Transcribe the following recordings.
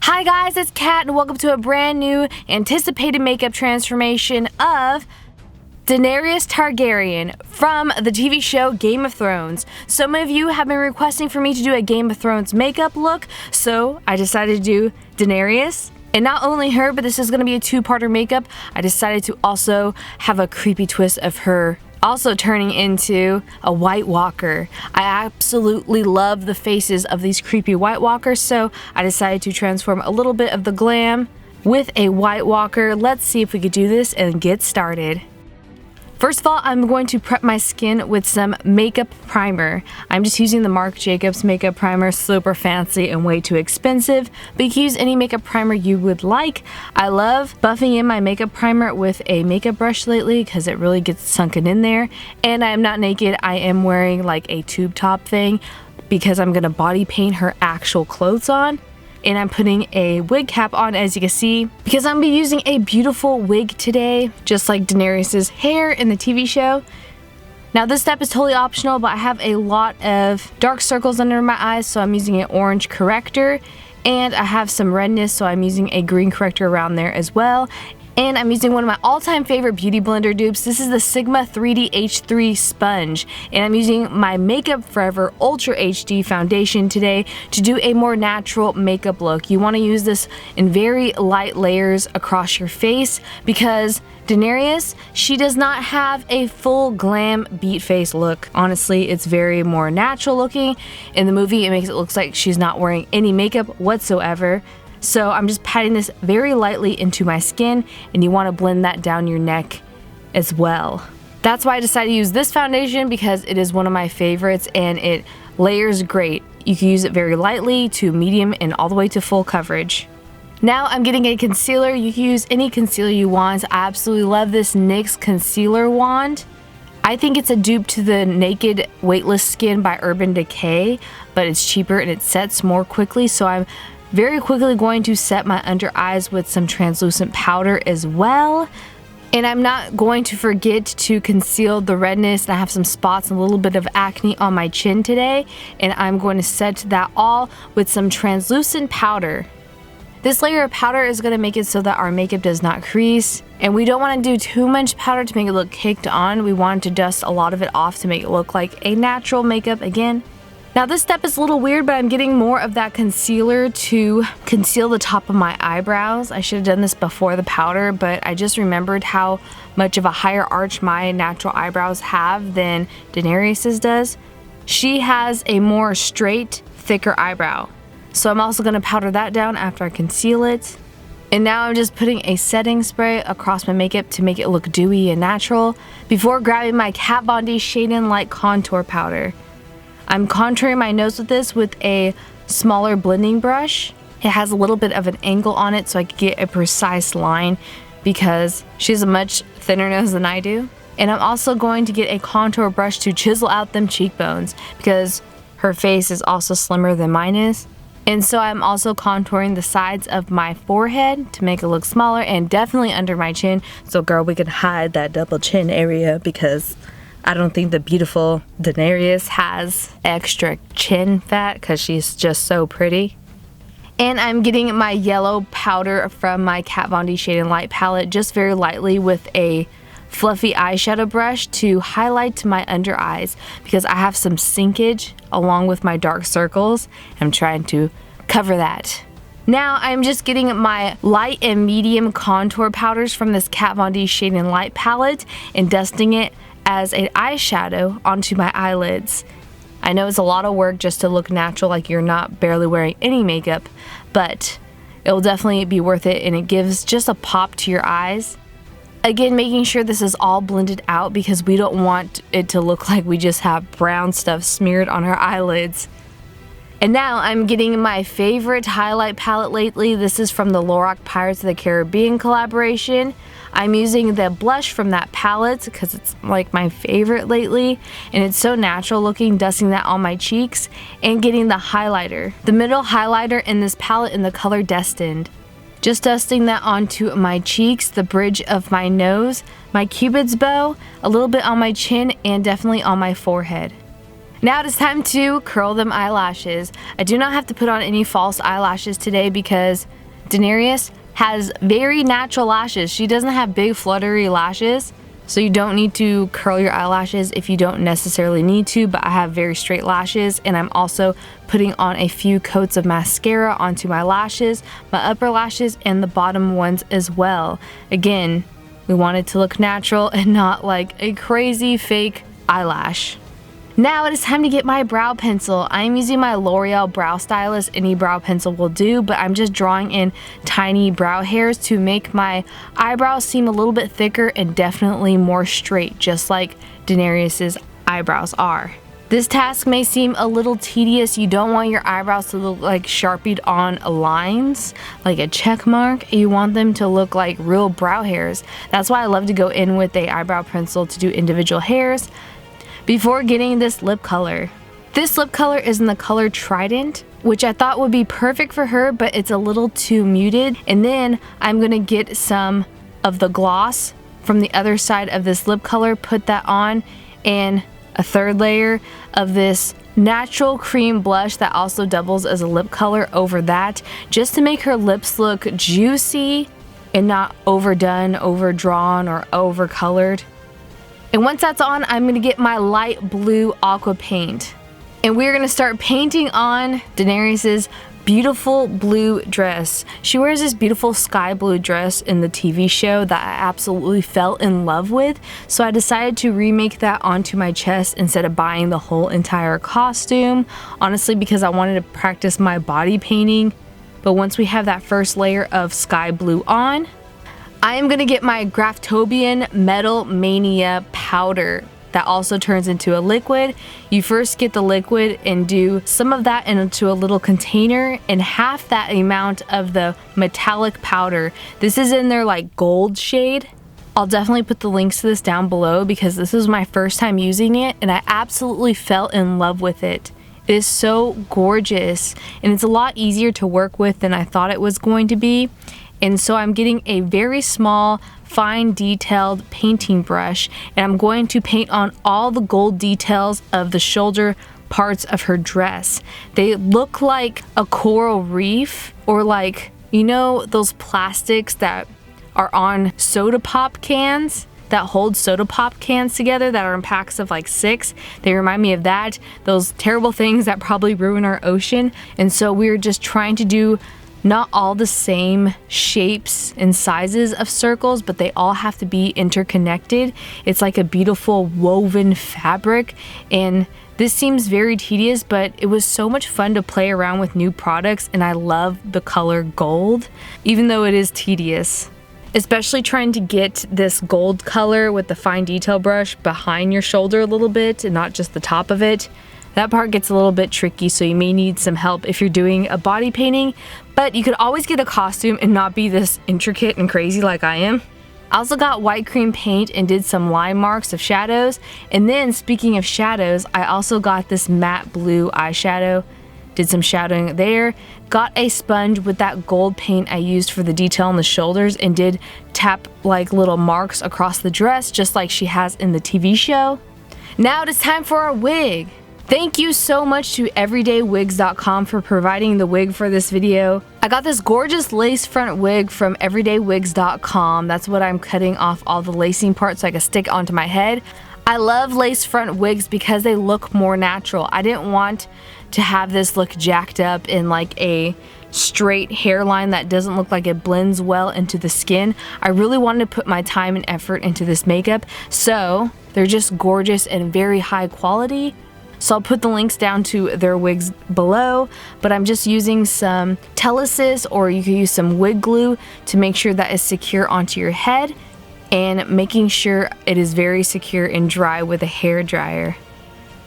Hi guys, it's Kat and welcome to a brand new anticipated makeup transformation of Daenerys Targaryen from the TV show Game of Thrones. So many of you have been requesting for me to do a Game of Thrones makeup look, so I decided to do Daenerys. And not only her, but this is going to be a two-parter makeup. I decided to also have a creepy twist of her also turning into a White Walker. I absolutely love the faces of these creepy White Walkers, so I decided to transform a little bit of the glam with a White Walker. Let's see if we could do this and get started. First of all, I'm going to prep my skin with some makeup primer. I'm just using the Marc Jacobs makeup primer, super fancy and way too expensive, but you can use any makeup primer you would like. I love buffing in my makeup primer with a makeup brush lately because it really gets sunken in there. And I am not naked, I am wearing like a tube top thing because I'm gonna body paint her actual clothes on. And I'm putting a wig cap on, as you can see, because I'm gonna be using a beautiful wig today, just like Daenerys' hair in the TV show. Now this step is totally optional, but I have a lot of dark circles under my eyes, so I'm using an orange corrector, and I have some redness, so I'm using a green corrector around there as well. And I'm using one of my all-time favorite beauty blender dupes. This is the Sigma 3D H3 sponge, and I'm using my Makeup Forever Ultra HD foundation today to do a more natural makeup look. You want to use this in very light layers across your face because Daenerys, she does not have a full glam beat face look. Honestly, it's very more natural looking. In the movie, it makes it look like she's not wearing any makeup whatsoever. So I'm just patting this very lightly into my skin, and you want to blend that down your neck as well. That's why I decided to use this foundation, because it is one of my favorites and it layers great. You can use it very lightly to medium and all the way to full coverage. Now I'm getting a concealer. You can use any concealer you want. I absolutely love this NYX concealer wand. I think it's a dupe to the Naked Weightless Skin by Urban Decay, but it's cheaper and it sets more quickly, so I'm very quickly going to set my under eyes with some translucent powder as well. And I'm not going to forget to conceal the redness. I have some spots and a little bit of acne on my chin today, and I'm going to set that all with some translucent powder. This layer of powder is going to make it so that our makeup does not crease, and we don't want to do too much powder to make it look caked on. We want to dust a lot of it off to make it look like a natural makeup again. Now this step is a little weird, but I'm getting more of that concealer to conceal the top of my eyebrows. I should have done this before the powder, but I just remembered how much of a higher arch my natural eyebrows have than Daenerys's does. She has a more straight, thicker eyebrow. So I'm also going to powder that down after I conceal it. And now I'm just putting a setting spray across my makeup to make it look dewy and natural before grabbing my Kat Von D Shade and Light contour powder. I'm contouring my nose with this with a smaller blending brush. It has a little bit of an angle on it so I can get a precise line because she has a much thinner nose than I do. And I'm also going to get a contour brush to chisel out them cheekbones because her face is also slimmer than mine is. And so I'm also contouring the sides of my forehead to make it look smaller and definitely under my chin. So girl, we can hide that double chin area because I don't think the beautiful Daenerys has extra chin fat because she's just so pretty. And I'm getting my yellow powder from my Kat Von D Shade and Light palette just very lightly with a fluffy eyeshadow brush to highlight my under eyes because I have some sinkage along with my dark circles. I'm trying to cover that. Now I'm just getting my light and medium contour powders from this Kat Von D Shade and Light palette and dusting it as an eyeshadow onto my eyelids. I know it's a lot of work just to look natural like you're not barely wearing any makeup, but it will definitely be worth it and it gives just a pop to your eyes. Again, making sure this is all blended out because we don't want it to look like we just have brown stuff smeared on our eyelids. And now I'm getting my favorite highlight palette lately. This is from the Lorac Pirates of the Caribbean collaboration. I'm using the blush from that palette because it's like my favorite lately and it's so natural looking, dusting that on my cheeks and getting the highlighter. The middle highlighter in this palette in the color Destined. Just dusting that onto my cheeks, the bridge of my nose, my cupid's bow, a little bit on my chin, and definitely on my forehead. Now it is time to curl them eyelashes. I do not have to put on any false eyelashes today because Daenerys has very natural lashes. She doesn't have big fluttery lashes, so you don't need to curl your eyelashes if you don't necessarily need to, but I have very straight lashes, and I'm also putting on a few coats of mascara onto my lashes, my upper lashes, and the bottom ones as well. Again, we want it to look natural and not like a crazy fake eyelash. Now it is time to get my brow pencil. I'm using my L'Oreal brow stylus. Any brow pencil will do, but I'm just drawing in tiny brow hairs to make my eyebrows seem a little bit thicker and definitely more straight, just like Daenerys' eyebrows are. This task may seem a little tedious. You don't want your eyebrows to look like sharpied on lines, like a check mark. You want them to look like real brow hairs. That's why I love to go in with a eyebrow pencil to do individual hairs. Before getting this lip color. This lip color is in the color Trident, which I thought would be perfect for her, but it's a little too muted. And then I'm gonna get some of the gloss from the other side of this lip color, put that on, and a third layer of this natural cream blush that also doubles as a lip color over that, just to make her lips look juicy and not overdone, overdrawn, or overcolored. And once that's on, I'm going to get my light blue aqua paint. And we're going to start painting on Daenerys' beautiful blue dress. She wears this beautiful sky blue dress in the TV show that I absolutely fell in love with. So I decided to remake that onto my chest instead of buying the whole entire costume. Honestly, because I wanted to practice my body painting. But once we have that first layer of sky blue on, I am going to get my Graftobian Metal Mania powder that also turns into a liquid. You first get the liquid and do some of that into a little container and half that amount of the metallic powder. This is in their like gold shade. I'll definitely put the links to this down below because this was my first time using it and I absolutely fell in love with it. It is so gorgeous and it's a lot easier to work with than I thought it was going to be. And so I'm getting a very small, fine detailed painting brush and I'm going to paint on all the gold details of the shoulder parts of her dress. They look like a coral reef or like, you know, those plastics that are on soda pop cans that hold soda pop cans together that are in packs of like 6. They remind me of that, those terrible things that probably ruin our ocean. And so we're just trying to do not all the same shapes and sizes of circles, but they all have to be interconnected. It's like a beautiful woven fabric, and this seems very tedious, but it was so much fun to play around with new products, and I love the color gold, even though it is tedious. Especially trying to get this gold color with the fine detail brush behind your shoulder a little bit and not just the top of it. That part gets a little bit tricky, so you may need some help if you're doing a body painting, but you could always get a costume and not be this intricate and crazy like I am. I also got white cream paint and did some line marks of shadows, and then speaking of shadows, I also got this matte blue eyeshadow, did some shadowing there, got a sponge with that gold paint I used for the detail on the shoulders and did tap like little marks across the dress just like she has in the TV show. Now it is time for our wig. Thank you so much to everydaywigs.com for providing the wig for this video. I got this gorgeous lace front wig from everydaywigs.com. That's what I'm cutting off all the lacing parts so I can stick onto my head. I love lace front wigs because they look more natural. I didn't want to have this look jacked up in like a straight hairline that doesn't look like it blends well into the skin. I really wanted to put my time and effort into this makeup, so they're just gorgeous and very high quality. So I'll put the links down to their wigs below, but I'm just using some Telesis, or you could use some wig glue to make sure that it's secure onto your head and making sure it is very secure and dry with a hair dryer.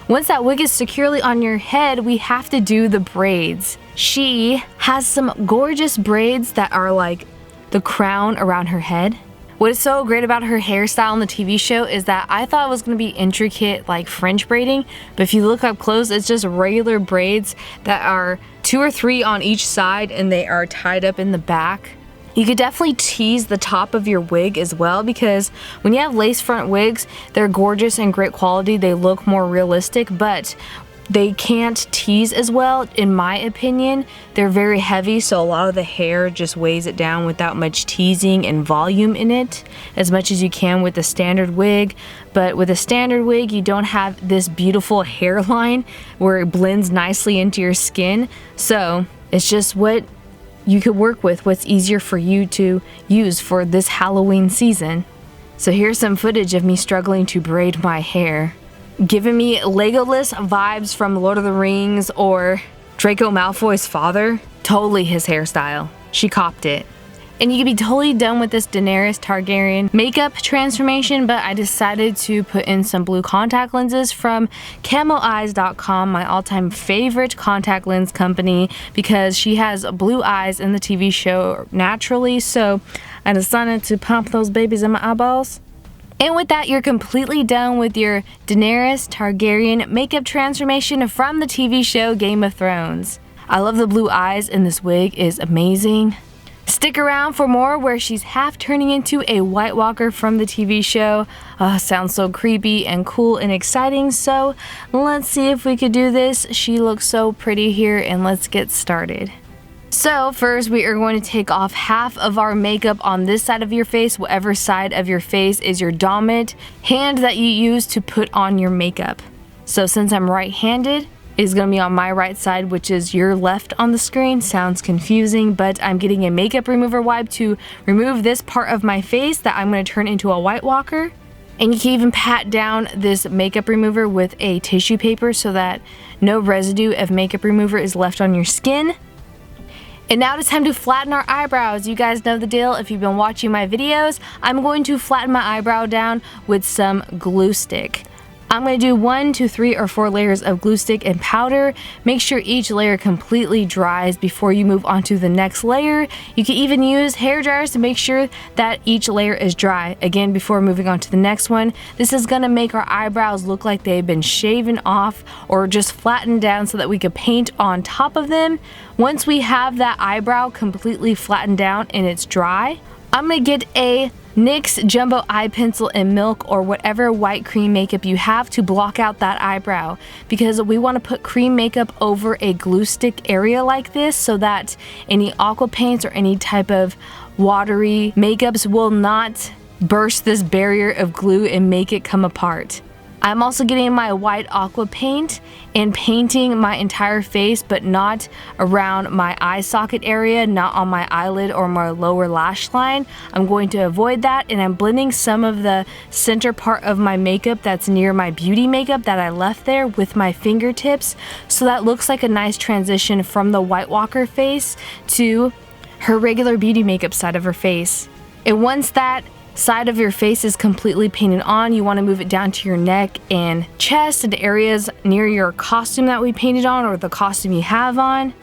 Once that wig is securely on your head, we have to do the braids. She has some gorgeous braids that are like the crown around her head. What is so great about her hairstyle in the TV show is that I thought it was going to be intricate like French braiding, but if you look up close, it's just regular braids that are 2 or 3 on each side and they are tied up in the back. You could definitely tease the top of your wig as well, because when you have lace front wigs, they're gorgeous and great quality. They look more realistic, but they can't tease as well, in my opinion. They're very heavy, so a lot of the hair just weighs it down without much teasing and volume in it, as much as you can with a standard wig. But with a standard wig, you don't have this beautiful hairline where it blends nicely into your skin. So it's just what you could work with, what's easier for you to use for this Halloween season. So here's some footage of me struggling to braid my hair. Giving me Legolas vibes from Lord of the Rings or Draco Malfoy's father. Totally his hairstyle. She copped it. And you could be totally done with this Daenerys Targaryen makeup transformation, but I decided to put in some blue contact lenses from camoeyes.com, my all-time favorite contact lens company, because she has blue eyes in the TV show naturally, so I decided to pump those babies in my eyeballs. And with that, you're completely done with your Daenerys Targaryen makeup transformation from the TV show Game of Thrones. I love the blue eyes, and this wig is amazing. Stick around for more, where she's half turning into a White Walker from the TV show. Sounds so creepy and cool and exciting, so let's see if we could do this. She looks so pretty here, and let's get started. So first, we are going to take off half of our makeup on this side of your face, whatever side of your face is your dominant hand that you use to put on your makeup. So since I'm right-handed, it's going to be on my right side, which is your left on the screen. Sounds confusing, but I'm getting a makeup remover wipe to remove this part of my face that I'm going to turn into a White Walker. And you can even pat down this makeup remover with a tissue paper so that no residue of makeup remover is left on your skin. And now it's time to flatten our eyebrows. You guys know the deal if you've been watching my videos. I'm going to flatten my eyebrow down with some glue stick. I'm going to do 1, 2, 3, or 4 layers of glue stick and powder. Make sure each layer completely dries before you move on to the next layer. You can even use hair dryers to make sure that each layer is dry, again, before moving on to the next one. This is going to make our eyebrows look like they've been shaven off or just flattened down so that we could paint on top of them. Once we have that eyebrow completely flattened down and it's dry, I'm going to get a NYX Jumbo Eye Pencil in Milk or whatever white cream makeup you have to block out that eyebrow, because we want to put cream makeup over a glue stick area like this so that any aqua paints or any type of watery makeups will not burst this barrier of glue and make it come apart. I'm also getting my white aqua paint and painting my entire face, but not around my eye socket area, not on my eyelid or my lower lash line. I'm going to avoid that, and I'm blending some of the center part of my makeup that's near my beauty makeup that I left there with my fingertips, so that looks like a nice transition from the White Walker face to her regular beauty makeup side of her face. And once that side of your face is completely painted on, you want to move it down to your neck and chest and areas near your costume that we painted on or the costume you have on,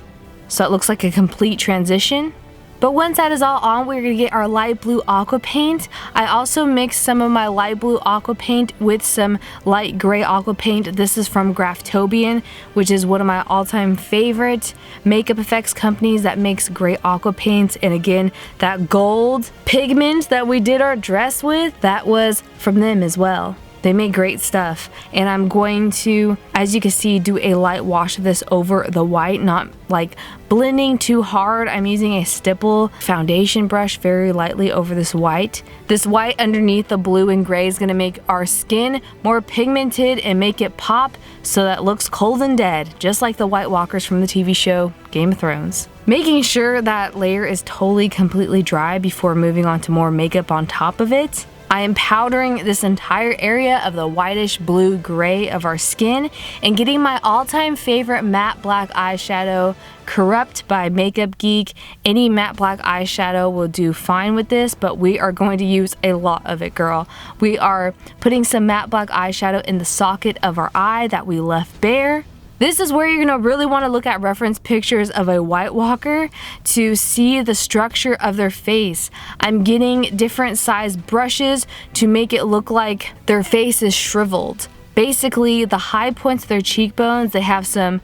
so it looks like a complete transition. But once that is all on, we're going to get our light blue aqua paint. I also mixed some of my light blue aqua paint with some light gray aqua paint. This is from Graftobian, which is one of my all-time favorite makeup effects companies that makes great aqua paints. And again, that gold pigment that we did our dress with, that was from them as well. They make great stuff. And I'm going to, as you can see, do a light wash of this over the white, not like blending too hard. I'm using a stipple foundation brush very lightly over this white. This white underneath the blue and gray is going to make our skin more pigmented and make it pop so that it looks cold and dead, just like the White Walkers from the TV show Game of Thrones. Making sure that layer is totally completely dry before moving on to more makeup on top of it. I am powdering this entire area of the whitish blue gray of our skin and getting my all-time favorite matte black eyeshadow, Corrupt by Makeup Geek. Any matte black eyeshadow will do fine with this, but we are going to use a lot of it, girl. We are putting some matte black eyeshadow in the socket of our eye that we left bare. This is where you're going to really want to look at reference pictures of a White Walker to see the structure of their face. I'm getting different size brushes to make it look like their face is shriveled. Basically, the high points of their cheekbones, they have some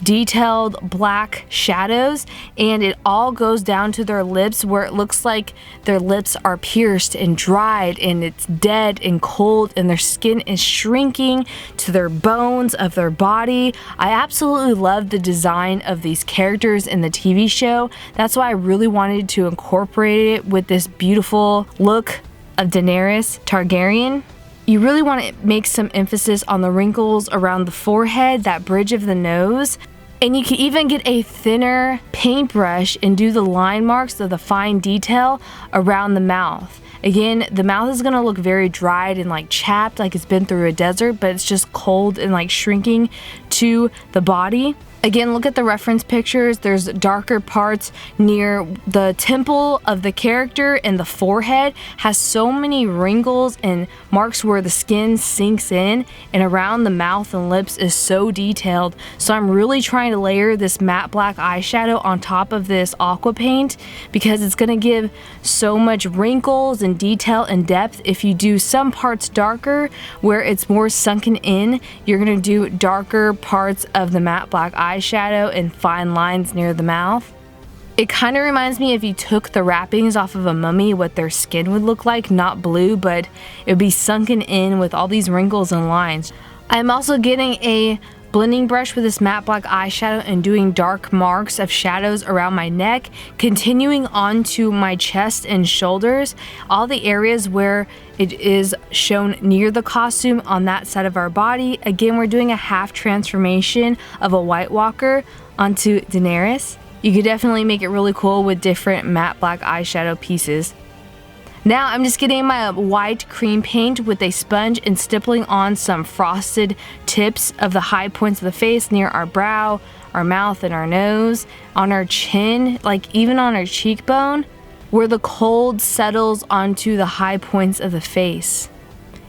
detailed black shadows, and it all goes down to their lips, where it looks like their lips are pierced and dried and it's dead and cold, and their skin is shrinking to their bones of their body. I absolutely love the design of these characters in the TV show. That's why I really wanted to incorporate it with this beautiful look of Daenerys Targaryen. You really want to make some emphasis on the wrinkles around the forehead, that bridge of the nose. And you can even get a thinner paintbrush and do the line marks of the fine detail around the mouth. Again, the mouth is going to look very dried and like chapped, like it's been through a desert, but it's just cold and like shrinking to the body. Again, look at the reference pictures. There's darker parts near the temple of the character, and the forehead has so many wrinkles and marks where the skin sinks in, and around the mouth and lips is so detailed. So I'm really trying to layer this matte black eyeshadow on top of this aqua paint, because it's going to give so much wrinkles and detail and depth. If you do some parts darker where it's more sunken in, you're going to do darker parts of the matte black eyeshadow and fine lines near the mouth. It kind of reminds me if you took the wrappings off of a mummy, what their skin would look like, not blue, but it would be sunken in with all these wrinkles and lines. I'm also getting a blending brush with this matte black eyeshadow and doing dark marks of shadows around my neck, continuing onto my chest and shoulders, all the areas where it is shown near the costume on that side of our body. Again, we're doing a half transformation of a White Walker onto Daenerys. You could definitely make it really cool with different matte black eyeshadow pieces. Now I'm just getting my white cream paint with a sponge and stippling on some frosted tips of the high points of the face near our brow, our mouth, and our nose, on our chin, like even on our cheekbone, where the cold settles onto the high points of the face.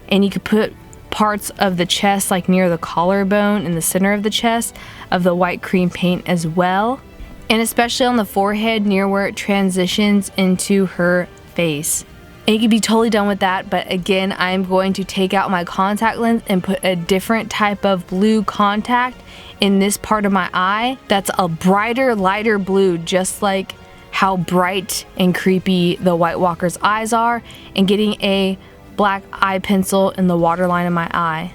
And you could put parts of the chest, like near the collarbone in the center of the chest, of the white cream paint as well. And especially on the forehead near where it transitions into her face. And you can be totally done with that, but again, I'm going to take out my contact lens and put a different type of blue contact in this part of my eye that's a brighter, lighter blue, just like how bright and creepy the White Walker's eyes are, and getting a black eye pencil in the waterline of my eye.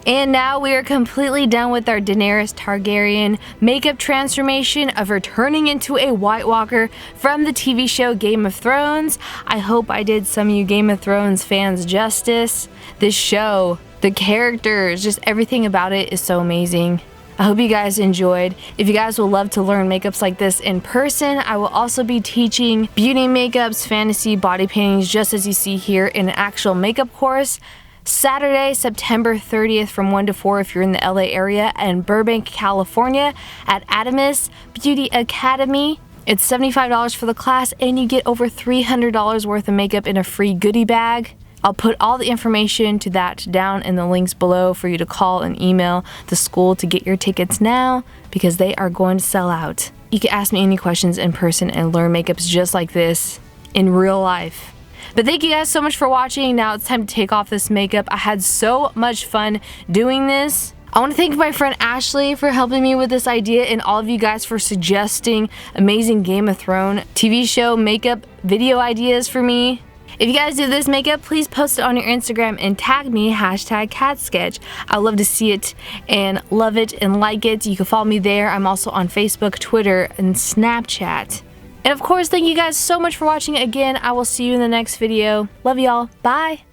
And now we are completely done with our Daenerys Targaryen makeup transformation of her turning into a White Walker from the TV show Game of Thrones. I hope I did some of you Game of Thrones fans justice. This show, the characters, just everything about it is so amazing. I hope you guys enjoyed. If you guys would love to learn makeups like this in person, I will also be teaching beauty makeups, fantasy, body paintings, just as you see here in an actual makeup course. Saturday, September 30th from 1 to 4 if you're in the LA area, and Burbank, California at Adamis Beauty Academy. It's $75 for the class, and you get over $300 worth of makeup in a free goodie bag. I'll put all the information to that down in the links below for you to call and email the school to get your tickets now, because they are going to sell out. You can ask me any questions in person and learn makeups just like this in real life. But thank you guys so much for watching. Now it's time to take off this makeup. I had so much fun doing this. I want to thank my friend Ashley for helping me with this idea, and all of you guys for suggesting amazing Game of Thrones TV show makeup video ideas for me. If you guys do this makeup, please post it on your Instagram and tag me, #katsketch. I love to see it and love it and like it. You can follow me there. I'm also on Facebook, Twitter, and Snapchat. And of course, thank you guys so much for watching again. I will see you in the next video. Love y'all. Bye.